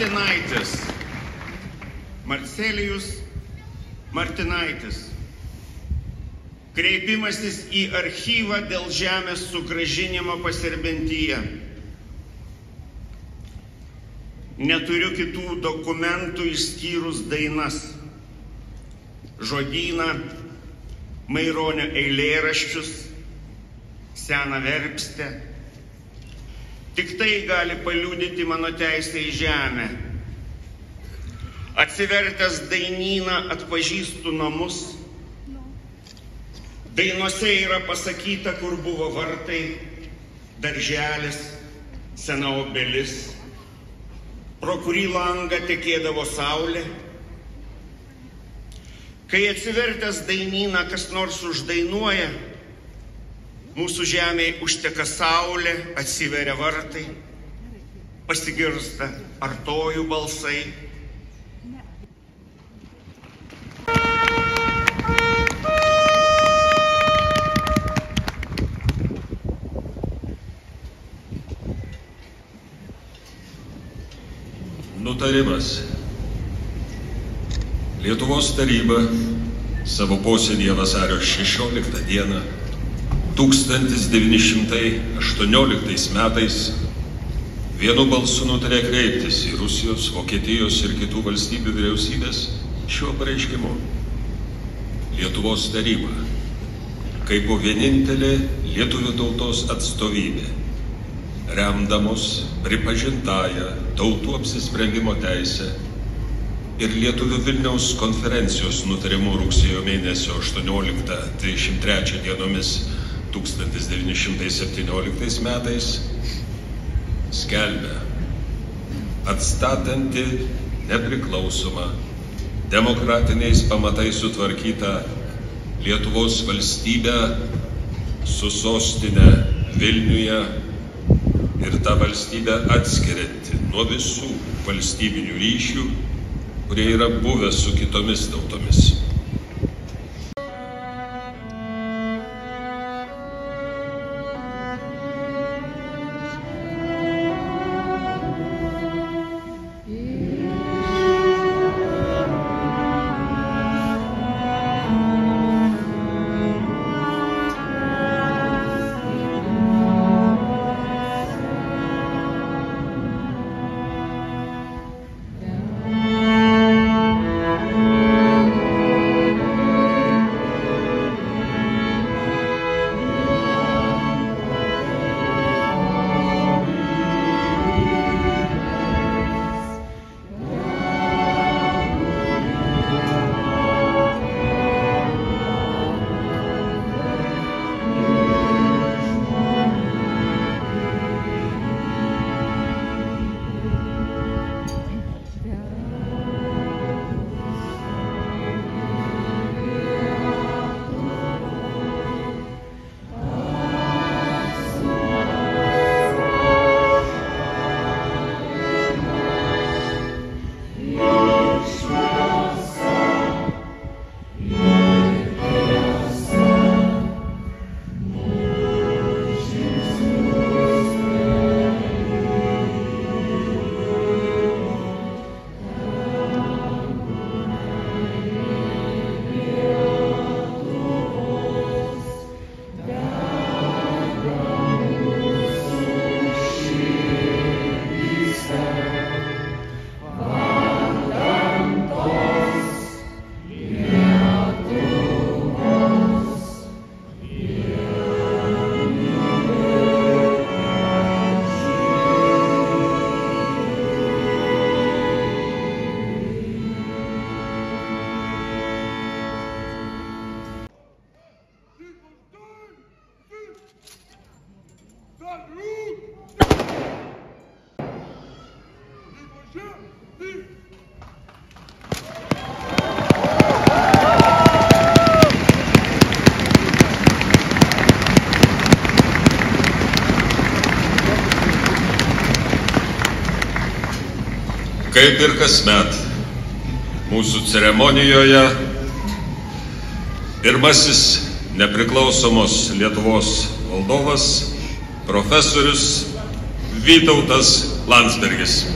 Martinaitis. Marcelijus Martinaitis. Kreipimasis į archyvą dėl žemės sugrąžinimo Paserbentyje. Neturiu kitų dokumentų išskyrus dainas, žodyną, Maironio eilėraščius, seną verpstę. Tik tai gali paliudyti mano teisę į žemę. Atsivertęs dainyną atpažįstu namus. Dainuose yra pasakyta, kur buvo vartai, darželis, sena obelis, pro kurį langą tekėdavo saulė. Kai atsivertęs dainyną kas nors uždainuoja, mūsų žemėje užteka saulė, atsiveria vartai, pasigirsta artojų balsai. Nutarimas. Lietuvos taryba savo posėdyje vasario 16 dieną 1918 metais vienu balsu nutarė kreiptis į Rusijos, Vokietijos ir kitų valstybių vyriausybės šiuo pareiškimu. Lietuvos taryba, kaip vienintelė lietuvių tautos atstovybė, remdamos pripažintąją tautų apsisprendimo teisę ir Lietuvių Vilniaus konferencijos nutarimu rugsėjo mėnesio 18-33 dienomis 1917 metais skelbia atstatanti nepriklausomą, demokratiniais pamatais sutvarkytą Lietuvos valstybę su sostinė Vilniuje ir tą valstybę atskirianti nuo visų valstybinių ryšių, kurie yra buvę su kitomis tautomis. Kaip ir kasmet mūsų ceremonijoje pirmasis nepriklausomos Lietuvos valdovas profesorius Vytautas Landsbergis.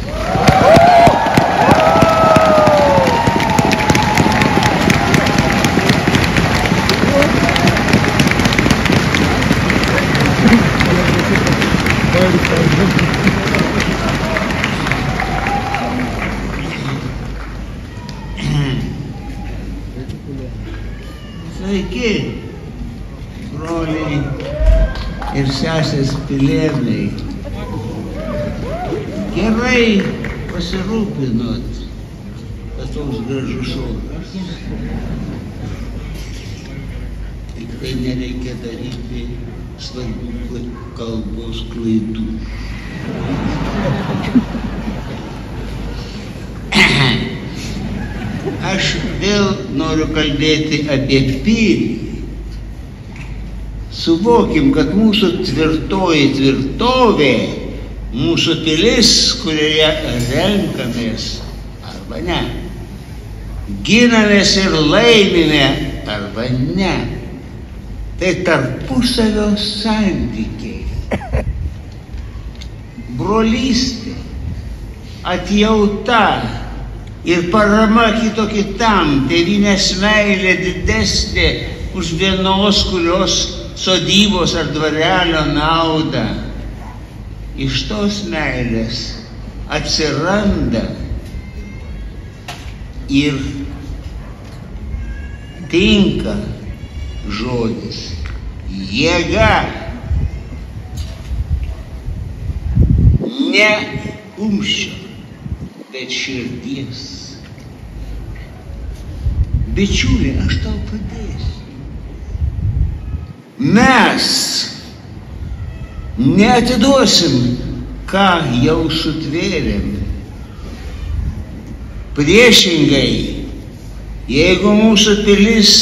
Sveiki, broliai ir sesės Pilėnai. Gerai pasirūpinot, kad toks gražus oras. Tik tai nereikia daryti svarbių kalbos klaidų. Aš vėl noriu kalbėti apie pilį. Suvokim, kad mūsų tvirtoji tvirtovė, mūsų pilis, kurioje renkamės arba ne, ginamės ir laimime arba ne, tai tarpusavio santykiai, brolystė, atjauta ir parama kito kitam, tėvynės meilė didesnė už vienos kurios sodybos ar dvarelio naudą. Iš tos meilės atsiranda ir tinka žodis jėga. Ne kumščio, bet širdies. Bičiuli, aš tau padėsiu. Mes neatiduosim, ką jau sutvėrėm. Priešingai, jeigu mūsų pilis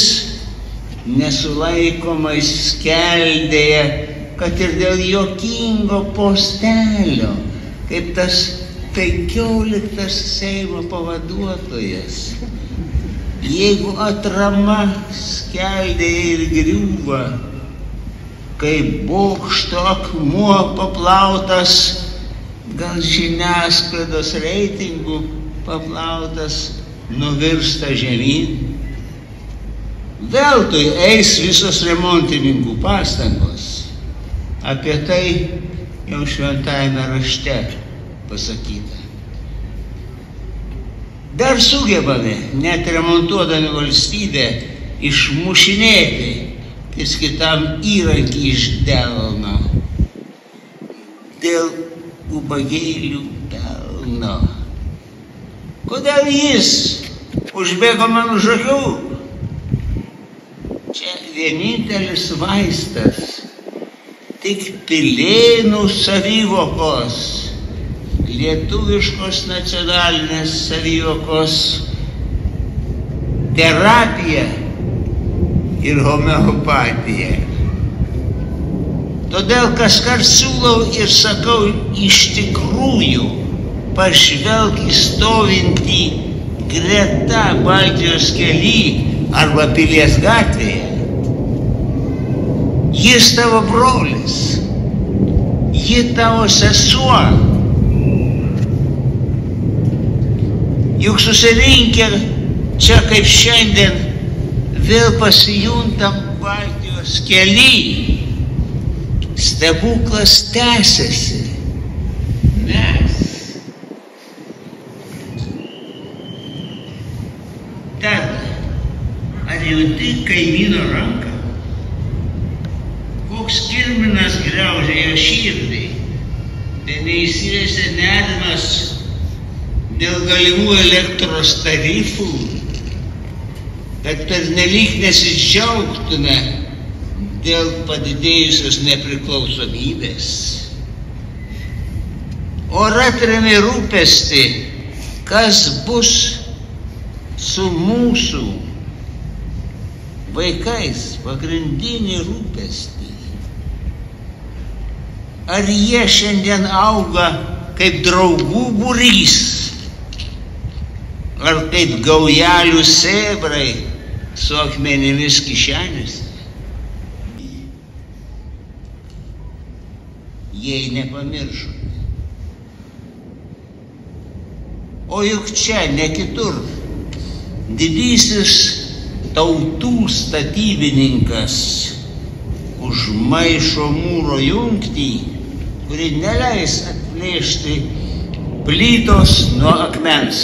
nesulaikomai skeldėja, kad ir dėl juokingo postelio, kaip tas 15 Seimo pavaduotojas, jeigu atrama skeldėja ir griūva, kaip bokšto akmuo paplautas, gal žiniasklaidos reitingų paplautas, nuvirsta žemyn. Veltui eis visos remontininkų pastangos. Apie tai jau šventajame rašte pasakyta. Dar sugebame, net remontuodami valstybę, išmušinėti vis kitam įrankį iš delno. Dėl ubagėlių pelno. Kodėl jis užbėgo man už akių? Čia vienintelis vaistas, tik Pilėnų savivokos, lietuviškos nacionalinės savivokos terapija ir homeopatija. Todėl kaskart siūlau ir sakau iš tikrųjų, pažvelk į stovintį greta Baltijos kely arba Pilies gatvėje. Jis tavo brolis, ji tavo sesuo. Juk susirinkę čia kaip šiandien vėl pasijuntam Baltijos kely. Stebuklas tęsiasi. Mes. Tad, ar jauti kaimyno ranką? Koks kirminas griaužia jo širdį, tai neįsivėsia nerimas dėl galimų elektros tarifų, kad pernelyg nesidžiaugtume dėl padidėjusios nepriklausomybės. O atremi rūpestį, kas bus su mūsų vaikais, pagrindinį rūpestį. Ar jie šiandien auga kaip draugų būrys, ar kaip gaujelių sėbrai su akmenimis kišenėse? Jei nepamiršote. O juk čia, ne kitur, didysis tautų statybininkas užmaišo mūro jungtį, kuri neleis atplėšti plytos nuo akmens,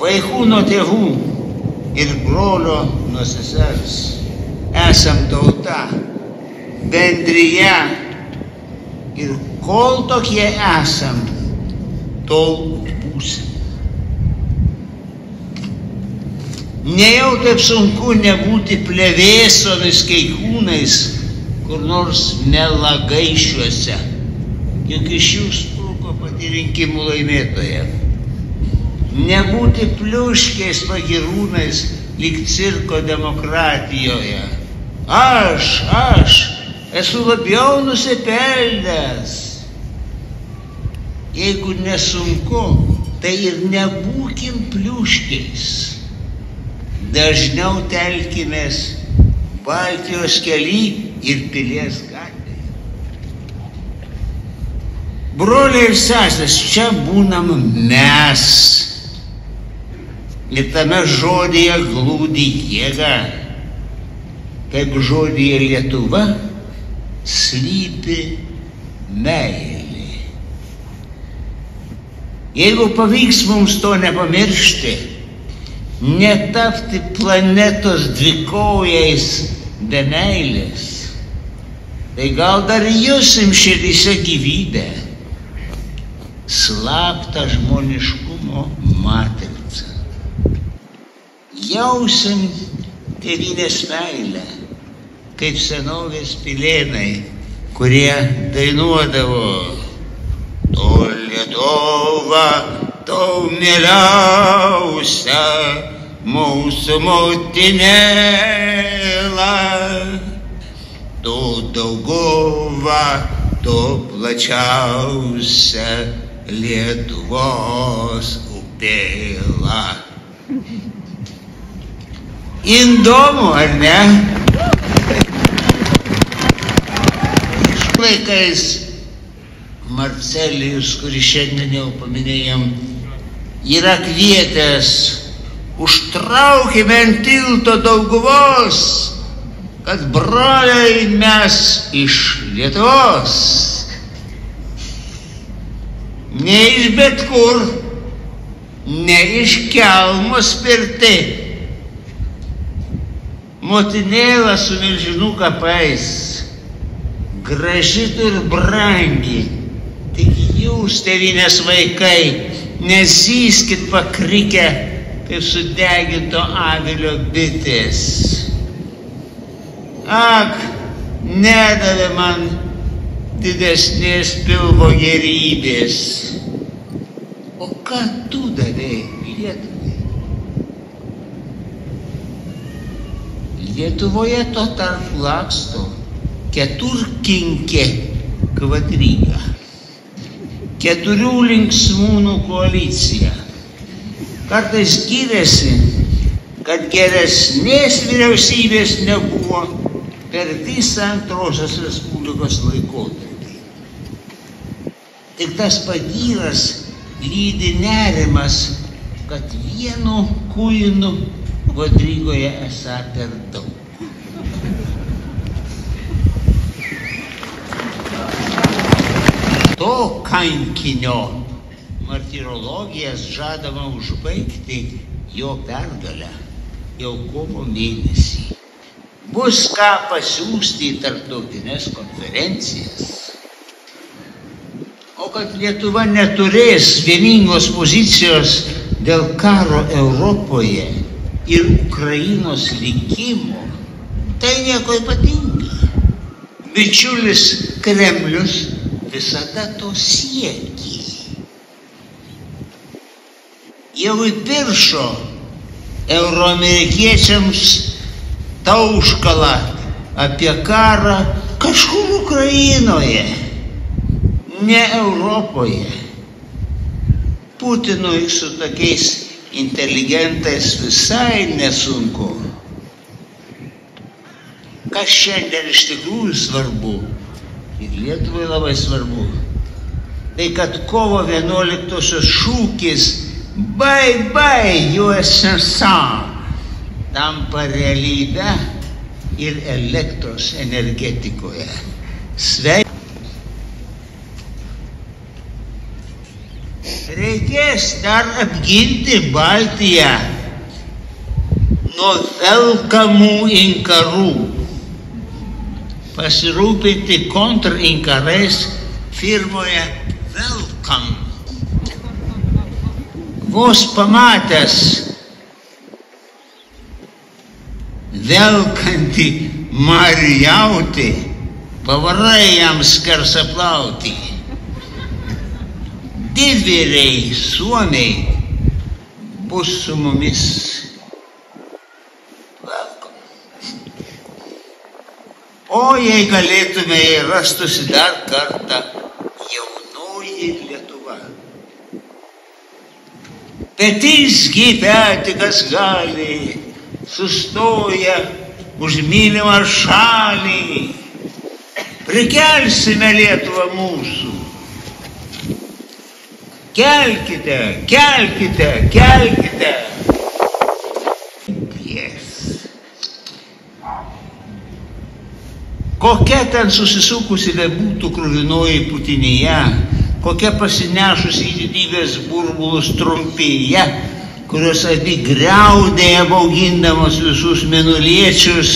vaikų nuo tėvų ir brolio nuo sesers. Esam tauta, bendrija ir kol tokie esam, tol būsim. Nejau taip sunku nebūti plevėsomis keikūnais kur nors Melagaišiuose, juk iš jų spruko pati rinkimų laimėtoja. Nebūti pliuškiais pagirūnais lyg cirko demokratijoje. Aš esu labiau nusipelnęs. Jeigu nesunku, tai ir nebūkim pliuškiais. Dažniau telkimės Baltijos kely ir Pilies gatvėje. Broliai ir sesės, čia būnam mes. Ir tame žodyje glūdi jėga. Kaip žodyje Lietuva slypi meilė. Jeigu pavyks mums to nepamiršti, netapti planetos dvikoviais be meilės, tai gal dar jusim širdyse gyvybę, slaptą žmoniškumo matricą. Jausim tėvynės meilę, kaip senovės pilėnai, kurie dainuodavo: "Tu Lietuva, tau mieliausia, mūsų motinėla, tu Dauguva, tu plačiausia Lietuvos upėla." Įdomu, ar ne? Iš laikais Marcelijus, kurį šiandien jau paminėjom, yra kvietęs: "Užtraukime ant tilto Dauguvos, kad broliai mes iš Lietuvos." Ne iš bet kur, ne iš kelmo spirti. Motinėla su milžinų kapais, graži ir brangi, tik jūs, tėvynės vaikai, nezyskit pakrikę, kaip sudeginto avilio bitės. Ak, nedavė man didesnės pilvo gerybės. O ką tu davei Lietuvai? Lietuvoje to tarp laksto keturkinkė kvadryga, keturių linksmūnų koalicija. Kartais giriasi, kad geresnės vyriausybės nebuvo per visą Antrosios Respublikos laikotarpį. Tik tas pagyras lydi nerimas, kad vienu kuinu kvadrygoje esą per daug. To kankinio martirologijas žadama užbaigti jo pergalę jau kovo mėnesį. Bus ką pasiųsti į tarptautinės konferencijas. O kad Lietuva neturės vieningos pozicijos dėl karo Europoje ir Ukrainos likimo, tai nieko ypatinga. Bičiulis Kremlius visada to siekė. Jau įpiršo euroamerikiečiams tauškalą apie karą kažkur Ukrainoje, ne Europoje. Putinui su tokiais inteligentais visai nesunku. Kas šiandien iš tikrųjų svarbu, ir Lietuvai labai svarbu, tai kad kovo 11-osios šūkis "Bye bye USSR" tampa realybę ir elektros energetikoje. Reikės dar apginti Baltiją nuo velkamų inkarų, pasirūpinti kontrinkarais firmoje Welcome. Vos pamatęs velkantį marijautį, pavarai jam skersaplautį. Didvyriai suomiai bus su mumis. O jei galėtume, rastųsi dar kartą jaunoji Lietuva. Petys gyventi, kas gali, sustoja už mylimą šalį. Prikelsime Lietuvą mūsų. Kelkite, kelkite, kelkite. Kokia ten susisukusi bebūtų kruvinoji putinėje, kokia pasinešusi į didybės burbulus trumpėje, kurios abi griaudėja baugindamos visus mėnuliečius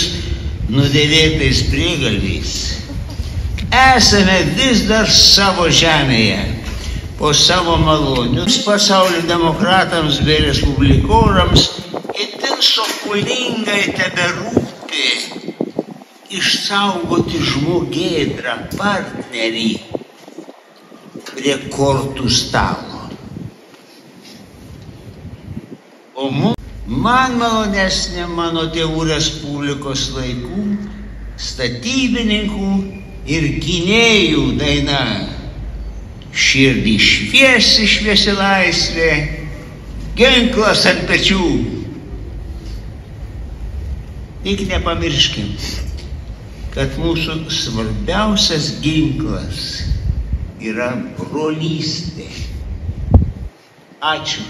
nudėvėtais priegalviais. Esame vis dar savo žemėje, po savo malonius pasaulio demokratams bei respublikorams itin sopulingai teberūpi išsaugoti žmogėdrą partnerį prie kortų stalo. O man malonesnė mano tėvų respublikos laikų statybininkų ir gynėjų daina. Širdį šviesi, šviesi laisvė, ginklas ant pečių. Tik nepamirškim, kad mūsų svarbiausias ginklas yra brolystė. Ačiū.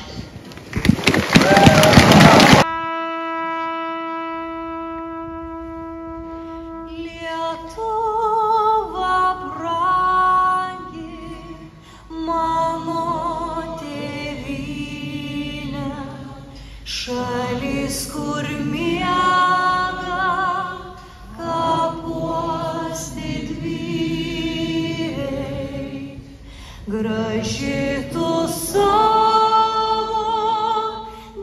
Šalis, kur miega kapuos didvyriai, graži tu savo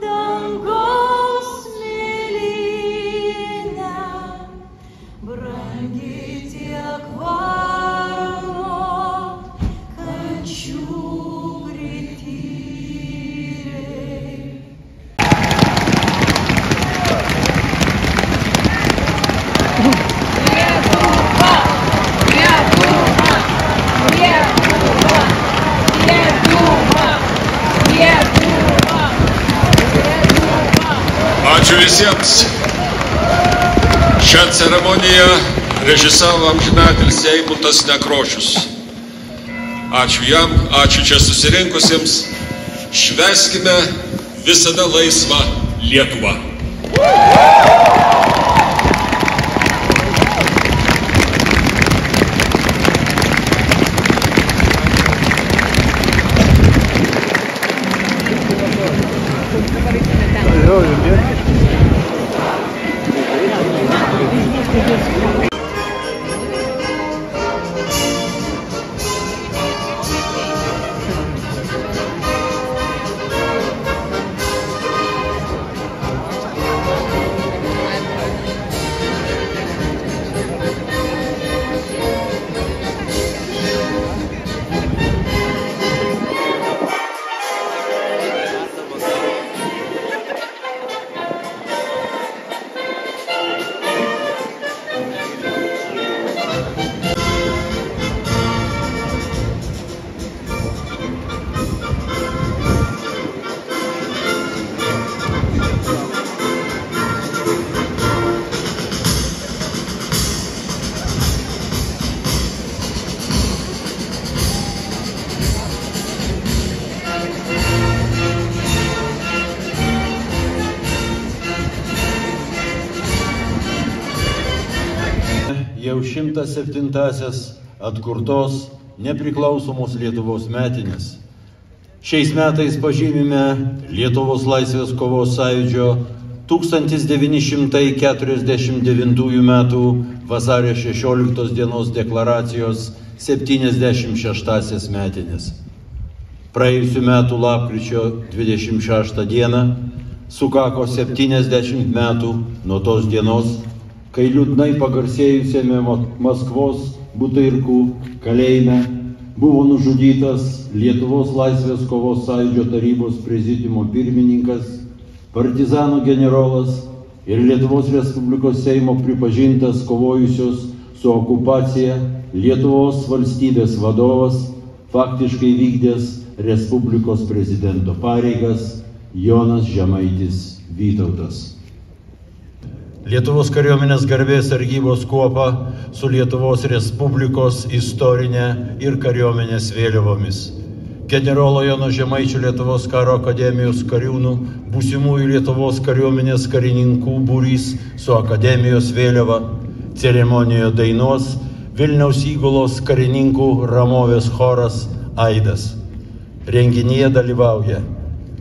dangaus mėlyne, brangi tiek vargo kančių prityrei. Ačiū visiems. Šią ceremoniją režisavo amžinatilsį Eimuntas Nekrošius. Ačiū jam, ačiū čia susirinkusiems. Švęskime visada laisvą Lietuvą. jau 107-asias atkurtos nepriklausomos Lietuvos metinės. Šiais metais pažymime Lietuvos laisvės kovos sąjūdžio 1949 metų vasario 16 dienos deklaracijos 76 metinės. Praėjusių metų lapkričio 26 dieną sukako 70 metų nuo tos dienos, kai liūdnai pagarsėjusiame Maskvos Butairkų kalėjime buvo nužudytas Lietuvos laisvės kovos sąjūdžio tarybos prezidiumo pirmininkas, partizanų generolas ir Lietuvos Respublikos Seimo pripažintas kovojusios su okupacija Lietuvos valstybės vadovas, faktiškai vykdęs Respublikos prezidento pareigas Jonas Žemaitis Vytautas. Lietuvos kariuomenės garbės sargybos kuopa su Lietuvos Respublikos istorinė ir kariuomenės vėliavomis. Generolo Jono Žemaičio Lietuvos karo akademijos kariūnų, būsimųjų Lietuvos kariuomenės karininkų būrys su akademijos vėliava, ceremonijoje dainuos Vilniaus Įgulos karininkų Ramovės choras Aidas. Renginyje dalyvauja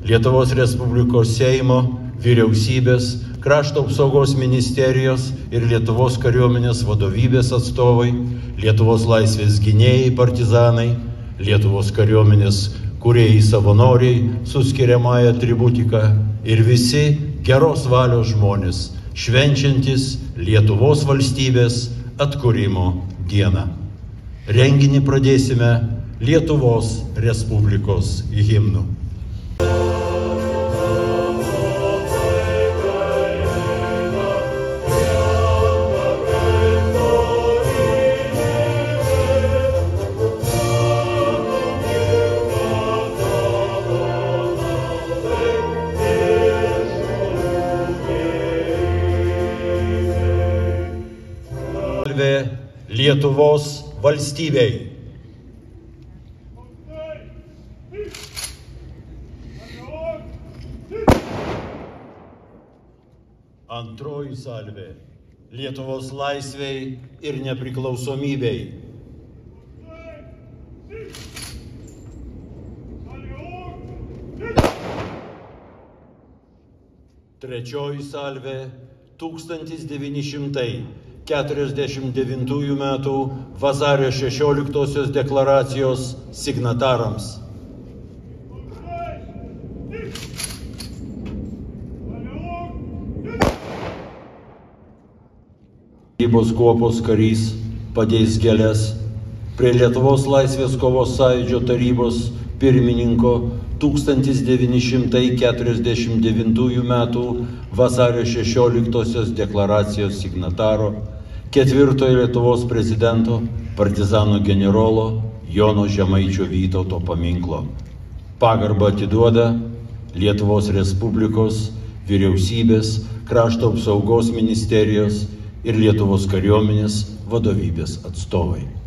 Lietuvos Respublikos Seimo, vyriausybės, Krašto apsaugos ministerijos ir Lietuvos kariuomenės vadovybės atstovai, Lietuvos laisvės gynėjai partizanai, Lietuvos kariuomenės kūrėjai savanoriai su skiriamąja atributika ir visi geros valios žmonės, švenčiantis Lietuvos valstybės atkūrimo dieną. Renginį pradėsime Lietuvos Respublikos himnu. Lietuvos valstybei. Antroji salvė Lietuvos laisvei ir nepriklausomybei. Trečioji salvė 1949 metų vasario 16 deklaracijos signatarams. Sargybos kuopos karys padės gėles prie Lietuvos laisvės kovos sąjūdžio tarybos pirmininko 1949 metų vasario 16 deklaracijos signataro, 4 Lietuvos prezidento, partizanų generolo Jono Žemaičio Vytauto paminklo. Pagarbą atiduoda Lietuvos Respublikos, vyriausybės, Krašto apsaugos ministerijos ir Lietuvos kariuomenės vadovybės atstovai.